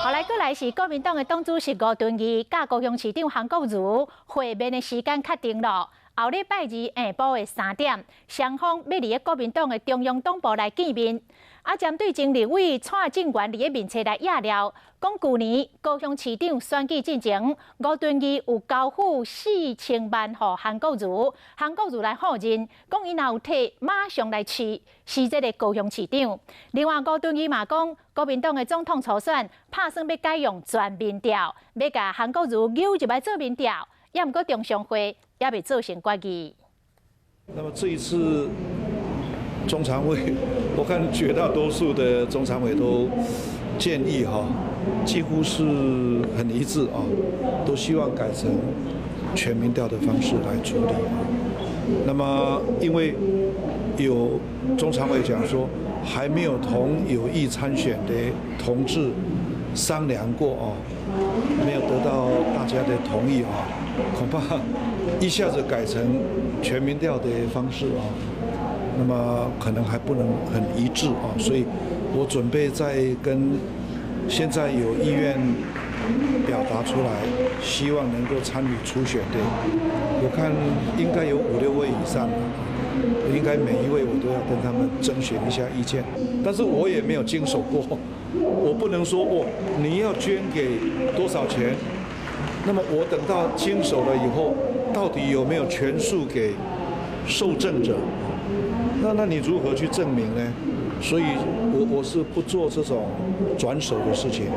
后来过来是国民党的党主席吴敦义，甲高雄市长韩国瑜会面的时间确定了。后礼拜二下晡的3点，双方要伫国民党的中央党部来见面。针对前立委蔡正元伫面册来压料，讲去年高雄市长选举进前，吴敦义有交付4000万予韩国瑜，韩国瑜来后任，讲伊若有摕，马上来试这个高雄市长。另外，吴敦义嘛讲，国民党的总统初选打算要改用全民调，要甲韩国瑜扭入来做民调，也毋过中常会也未做成决议。那么这一次中常委，我看绝大多数的中常委都建议几乎是很一致都希望改成全民调的方式来处理。那么因为有中常委讲说，还没有同有意参选的同志商量过没有得到大家的同意恐怕一下子改成全民调的方式那么可能还不能很一致所以我准备再跟现在有意愿表达出来，希望能够参与初选的，我看应该有5、6位以上应该每一位我都要跟他们征询一下意见，但是我也没有经手过，我不能说你要捐给多少钱，那么我等到经手了以后，到底有没有全数给受赠者？那你如何去证明呢？所以我是不做这种转手的事情。